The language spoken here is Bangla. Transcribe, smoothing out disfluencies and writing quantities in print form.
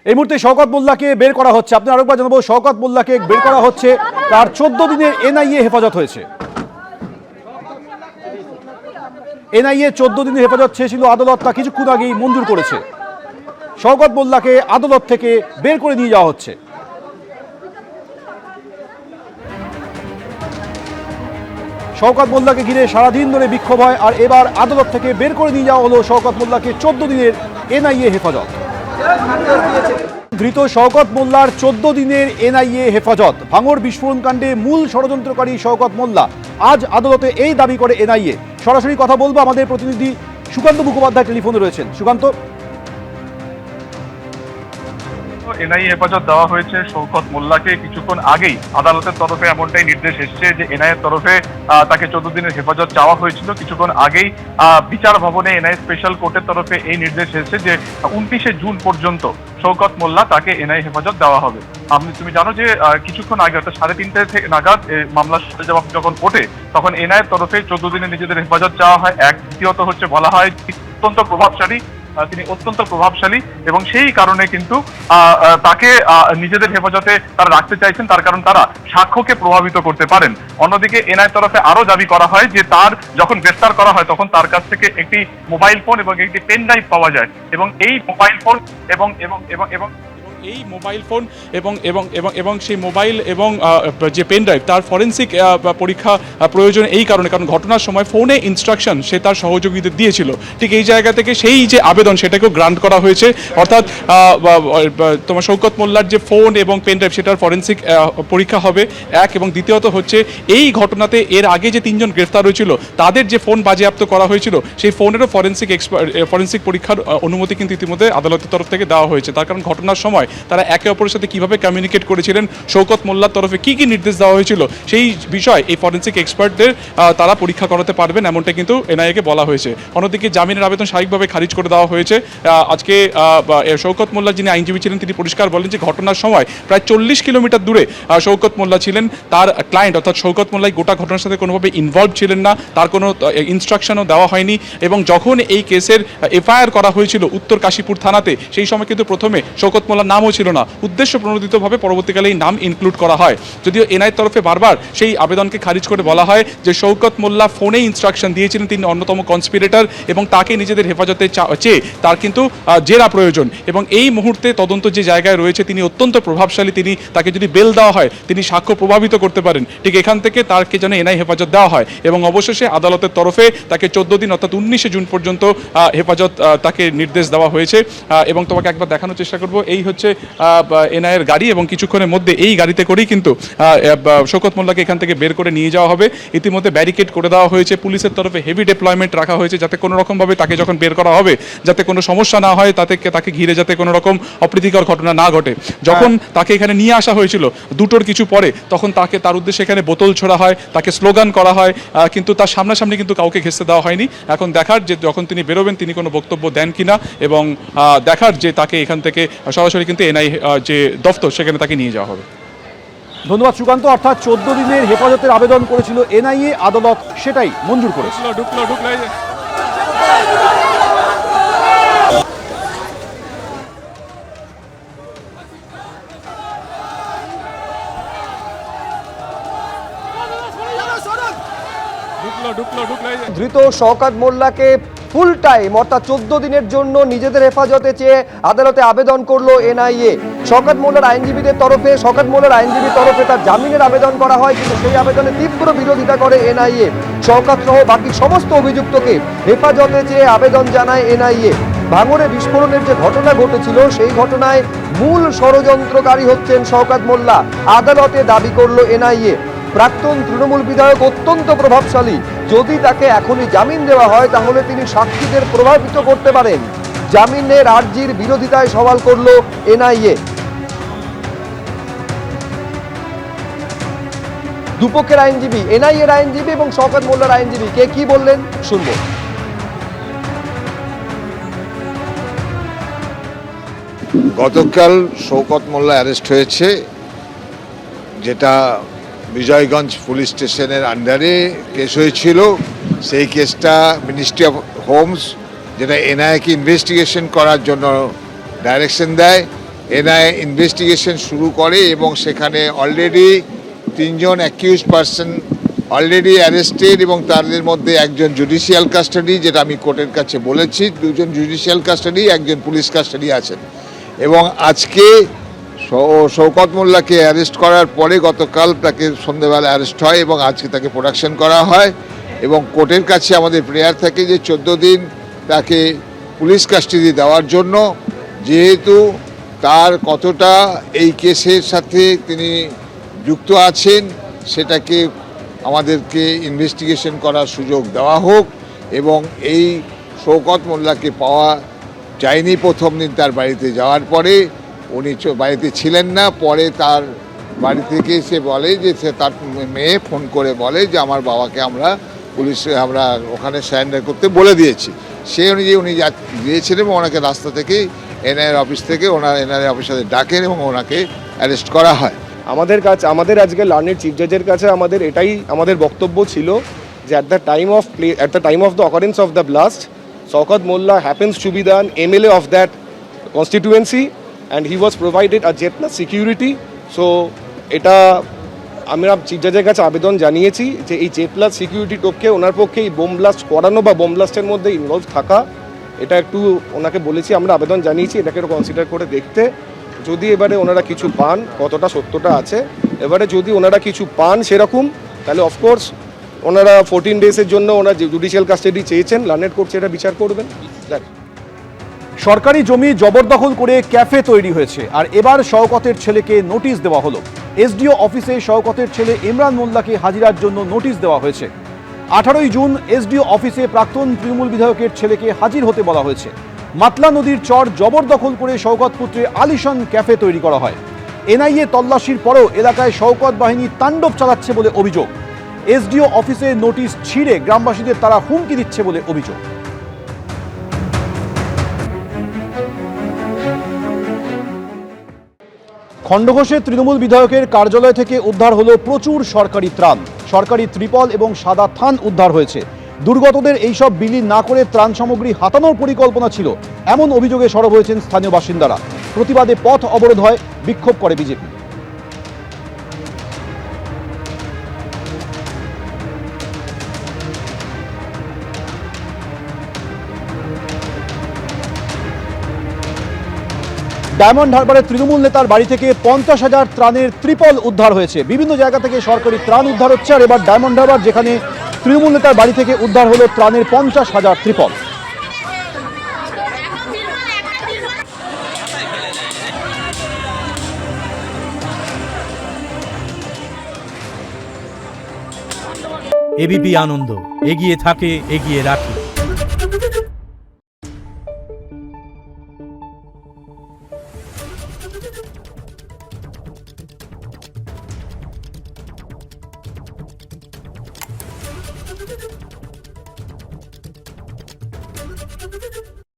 এই মুহূর্তে শওকত মোল্লাকে বের করা হচ্ছে। আপনি আরেকবার জানাবো, শওকত মোল্লাকে বের করা হচ্ছে, তার 14 দিনের এনআইএ হেফাজত হয়েছে। এনআইএ 14 দিনের হেফাজত চেয়েছিল আদালত, তা কিছুক্ষণ আগেই মঞ্জুর করেছে। শওকত মোল্লাকে আদালত থেকে বের করে নিয়ে যাওয়া হচ্ছে। শওকত মোল্লাকে ঘিরে সারাদিন ধরে বিক্ষোভ হয়, আর এবার আদালত থেকে বের করে নিয়ে যাওয়া হলো শওকত মোল্লাকে 14 দিনের এনআইএ হেফাজত। ধৃত শওকত মোল্লার 14 দিনের এনআইএ হেফাজত। ভাঙড় বিস্ফোরণ কাণ্ডে মূল ষড়যন্ত্রকারী শওকত মোল্লা আজ আদালতে এই দাবি করে এনআইএ। সরাসরি কথা বলবো, আমাদের প্রতিনিধি সুকান্ত মুখোপাধ্যায় টেলিফোনে রয়েছেন। সুকান্ত, এনআইএ হেফাজত দেওয়া হয়েছে শওকত মোল্লাকে। কিছুক্ষণ আগেই আদালতের তরফে এমনটাই নির্দেশ এসেছে যে এনআইএর তরফে তাকে 14 দিনের হেফাজত চাওয়া হয়েছিল। কিছুক্ষণ আগেই বিচার ভবনে এনআইএ স্পেশাল কোর্টের তরফে এই নির্দেশ এসেছে যে 29শে জুন পর্যন্ত শওকত মোল্লা তাকে এনআইএ হেফাজত দেওয়া হবে। তুমি জানো যে কিছুক্ষণ আগে অর্থাৎ 3:30 নাগাদ মামলার জবাব যখন ওঠে তখন এনআইএর তরফে 14 দিনের নিজেদের হেফাজত চাওয়া হয়। দ্বিতীয়ত হচ্ছে বলা হয় অত্যন্ত প্রভাবশালী, তিনি অত্যন্ত প্রভাবশালী এবং সেই কারণে কিন্তু তাকে নিজেদের হেফাজতে তারা রাখতে চাইছেন, তার কারণ তারা সাক্ষ্যকে প্রভাবিত করতে পারেন। অন্যদিকে এনআইএর তরফে আরো দাবি করা হয় যে তার যখন গ্রেফতার করা হয় তখন তার কাছ থেকে একটি মোবাইল ফোন এবং একটি পেন ড্রাইভ পাওয়া যায় এবং এই মোবাইল ফোন এবং এবং এবং এবং এই মোবাইল ফোন এবং এবং এবং এবং সেই মোবাইল এবং যে পেন ড্রাইভ তার ফরেন্সিক পরীক্ষা প্রয়োজন, এই কারণে কারণ ঘটনার সময় ফোনে ইনস্ট্রাকশন সে তার সহযোগীদের দিয়েছিল। ঠিক এই জায়গা থেকে সেই যে আবেদন সেটাকেও গ্রান্ট করা হয়েছে, অর্থাৎ তোমার শওকত মোল্লার যে ফোন এবং পেন ড্রাইভ সেটার ফরেন্সিক পরীক্ষা হবে এক, এবং দ্বিতীয়ত হচ্ছে এই ঘটনাতে এর আগে যে 3জন গ্রেফতার হয়েছিল তাদের যে ফোন বাজেয়াপ্ত করা হয়েছিল সেই ফোনেরও ফরেন্সিক পরীক্ষার অনুমতি কিন্তু ইতিমধ্যে আদালতের তরফ থেকে দেওয়া হয়েছে। তার কারণ ঘটনার সময় তারা একে অপরের সাথে কিভাবে কমিউনিকেট করেছিলেন, শওকত মোল্লার তরফে কি কি নির্দেশ দেওয়া হয়েছিল সেই বিষয় এই ফরেন্সিক এক্সপার্টদের তারা পরীক্ষা করাতে পারবেন, এমনটা কিন্তু এনআইএকে বলা হয়েছে। অন্যদিকে জামিনের আবেদন স্বাভাবিকভাবে খারিজ করে দেওয়া হয়েছে। আজকে শওকত মোল্লা যিনি আইনজীবী ছিলেন তিনি পরিষ্কার বলেন যে ঘটনার সময় প্রায় 40 কিলোমিটার দূরে শওকত মোল্লা ছিলেন। তার ক্লায়েন্ট অর্থাৎ শওকত মোল্লাই গোটা ঘটনার সাথে কোনোভাবে ইনভলভ ছিলেন না, তার কোনো ইনস্ট্রাকশনও দেওয়া হয়নি। এবং যখন এই কেসের এফআইআর করা হয়েছিল উত্তর কাশীপুর থানাতে সেই সময় কিন্তু প্রথমে শওকত মোল্লার নামও ছিল না, উদ্দেশ্য প্রণোদিতভাবে পরবর্তীকালে এই নাম ইনক্লুড করা হয়। যদিও এনআইএর তরফে বারবার সেই আবেদনকে খারিজ করে বলা হয় যে শওকত মোল্লা ফোনে ইনস্ট্রাকশন দিয়েছিলেন, তিনি অন্যতম কনস্পিরেটর এবং তাকে নিজেদের হেফাজতে চেয়ে তার কিন্তু জেরা প্রয়োজন। এবং এই মুহূর্তে তদন্ত যে জায়গায় রয়েছে তিনি অত্যন্ত প্রভাবশালী, তাকে যদি বেল দেওয়া হয় তিনি সাক্ষ্য প্রভাবিত করতে পারেন। ঠিক এখান থেকে তাকে যেন এনআই হেফাজত দেওয়া হয় এবং অবশেষে আদালতের তরফে তাকে 14 দিন অর্থাৎ 19শে জুন পর্যন্ত হেফাজত তাকে নির্দেশ দেওয়া হয়েছে। এবং তোমাকে একবার দেখানোর চেষ্টা করব, এই হচ্ছে এনআইএর গাড়ি এবং কিছুক্ষণের মধ্যে এই গাড়িতে করেই কিন্তু শওকত মোল্লাকে এখান থেকে বের করে নিয়ে যাওয়া হবে। ইতিমধ্যে ব্যারিকেড করে দেওয়া হয়েছে, পুলিশের তরফে হেভি ডিপ্লয়মেন্ট রাখা হয়েছে যাতে কোনো রকমভাবে তাকে যখন বের করা হবে যাতে কোনো সমস্যা না হয়, তাকে ঘিরে যাতে কোনো রকম অপ্রীতিকর ঘটনা না ঘটে। যখন তাকে এখানে নিয়ে আসা হয়েছিল দুটোর কিছু পরে তখন তার উদ্দেশ্যে এখানে বোতল ছোড়া হয়, তাকে স্লোগান করা হয়, কিন্তু তার সামনাসামনি কিন্তু কাউকে ঘেঁষতে দেওয়া হয়নি। এখন দেখার যে যখন তিনি বেরোবেন তিনি কোনো বক্তব্য দেন কিনা এবং দেখার যে তাকে এখান থেকে সরাসরি কিন্তু এনআই যে দফতর সেখানে তাকে নিয়ে যাওয়া হবে। ধন্যবাদ সুকান্ত। অর্থাৎ 14 দিনের হেফাজতের আবেদন করেছিল এনআইএ, আদালত সেটাই মঞ্জুর করেছে। ধৃত শওকত মোল্লাকে ফুল টাইম অর্থাৎ 14 দিনের জন্য নিজেদের হেফাজতে চেয়ে আদালতে আবেদন করলো এনআইএ। শওকত মোল্লার আইনজীবীর তরফে তার জামিনের আবেদন করা হয়, কিন্তু সেই আবেদনে তীব্র বিরোধিতা করে এনআইএ। শওকত সহ বাকি সমস্ত অভিযুক্তকে হেফাজতে চেয়ে আবেদন জানায় এনআইএ। ভাঙড়ে বিস্ফোরণের যে ঘটনা ঘটেছিল সেই ঘটনায় মূল ষড়যন্ত্রকারী হচ্ছেন শওকত মোল্লা, আদালতে দাবি করলো এনআইএ। প্রাক্তন তৃণমূল বিধায়ক অত্যন্ত প্রভাবশালী, যদি তাকে এখনই জামিন দেওয়া হয় তাহলে তিনি সাক্ষীদের প্রভাবিত করতে পারেন। জামিনের আর্জির বিরোধিতায় সওয়াল করলো এনআইএ। দুপক্ষের আইনজীবী, এনআইএর আইনজীবী এবং শওকত মোল্লার আইনজীবী কে কি বললেন শুনবো। গতকাল শওকত মোল্লা অ্যারেস্ট হয়েছে, যেটা বিজয়গঞ্জ পুলিশ স্টেশনের আন্ডারে কেস হয়েছিল। সেই কেসটা মিনিস্ট্রি অফ হোমস যেটা এনআইএকে ইনভেস্টিগেশন করার জন্য ডাইরেকশন দেয় এনআইএ ইনভেস্টিগেশন শুরু করে এবং সেখানে অলরেডি 3 জন অ্যাকিউজড পারসন অলরেডি অ্যারেস্টেড এবং তাদের মধ্যে একজন জুডিশিয়াল কাস্টাডি, যেটা আমি কোর্টের কাছে বলেছি, 2 জন জুডিশিয়াল কাস্টাডি, একজন পুলিশ কাস্টাডি আছেন। এবং আজকে শওকত মোল্লাকে অ্যারেস্ট করার পরে গতকাল তাকে সন্ধ্যেবেলা অ্যারেস্ট হয় এবং আজকে তাকে প্রোডাকশন করা হয় এবং কোর্টের কাছে আমাদের প্রেয়ার থাকে যে 14 দিন তাকে পুলিশ কাস্টাডি দেওয়ার জন্য, যেহেতু তার কতটা এই কেসের সাথে তিনি যুক্ত আছেন সেটাকে আমাদেরকে ইনভেস্টিগেশন করার সুযোগ দেওয়া হোক। এবং এই শওকত মোল্লাকে পাওয়া যায়নি প্রথম দিন তার বাড়িতে যাওয়ার পরে, উনি বাড়িতে ছিলেন না, পরে তার বাড়ি থেকে সে বলে যে সে তার মেয়ে ফোন করে বলে যে আমার বাবাকে আমরা পুলিশে আমরা ওখানে সারেন্ডার করতে বলে দিয়েছি। সেই অনুযায়ী উনি গিয়েছিলেন এবং ওনাকে রাস্তা থেকে এনআইএর অফিস থেকে এনআইএ অফিসারদের ডাকেন এবং ওনাকে অ্যারেস্ট করা হয়। আমাদের আজকে লার্নেড চিফ জাজের কাছে এটাই আমাদের বক্তব্য ছিল যে at the time of the occurrence of the blast, Shaukat Molla happens to be the MLA of that constituency and he was provided a jet plus security. So এটা আমরা চিফ জাজের কাছে আবেদন জানিয়েছি যে এই জেট প্লাস সিকিউরিটি টোপকে ওনার পক্ষে এই বোম ব্লাস্ট করানো বা বোম ব্লাস্টের মধ্যে ইনভলভ থাকা, এটা একটু ওনাকে বলেছি, আমরা আবেদন জানিয়েছি এটাকে কনসিডার করে দেখতে। যদি এবারে ওনারা কিছু পান, কতটা সত্যটা আছে, এবারে যদি ওনারা কিছু পান সেরকম, তাহলে অফকোর্স ওনারা 14 ডেজের জন্য ওনারা জুডিশিয়াল কাস্টাডি চেয়েছেন, লার্নেড কোর্ট সেটা বিচার করবেন। সরকারি জমি জবরদখল করে ক্যাফে তৈরি হয়েছে, আর এবার শওকতের ছেলেকে নোটিশ দেওয়া হলো। এসডিও অফিসে শওকতের ছেলে ইমরান মোল্লাকে হাজিরার জন্য নোটিশ দেওয়া হয়েছে। 18ই জুন এসডিও অফিসে প্রাক্তন তৃণমূল বিধায়কের ছেলেকে হাজির হতে বলা হয়েছে। মাতলা নদীর চর জবরদখল করে শওকত পুত্রে আলিশান ক্যাফে তৈরি করা হয়। এনআইএ তল্লাশির পরেও এলাকায় শওকত বাহিনী তাণ্ডব চালাচ্ছে বলে অভিযোগ। এসডিও অফিসে নোটিশ ছিঁড়ে গ্রামবাসীদের তারা হুমকি দিচ্ছে বলে অভিযোগ। খণ্ডঘোষের তৃণমূল বিধায়কের কার্যালয় থেকে উদ্ধার হলো প্রচুর সরকারি ত্রাণ। সরকারি ত্রিপল এবং সাদা থান উদ্ধার হয়েছে। দুর্গতদের এইসব বিলি না করে ত্রাণ সামগ্রী হাতানোর পরিকল্পনা ছিল, এমন অভিযোগে সরব হয়েছেন স্থানীয় বাসিন্দারা। প্রতিবাদে পথ অবরোধ হয়, বিক্ষোভ করে বিজেপি। ডায়মন্ড হারবারের তৃণমূল নেতার বাড়ি থেকে 50,000 ত্রাণের ত্রিপল উদ্ধার হয়েছে। বিভিন্ন জায়গা থেকে সরকারি ত্রাণ উদ্ধার হচ্ছে, আর এবার ডায়মন্ড হারবার, যেখানে তৃণমূল নেতার বাড়ি থেকে উদ্ধার হলো ত্রাণের 50,000 ত্রিপল। এবিপি আনন্দ, এগিয়ে থাকে, এগিয়ে রাখে।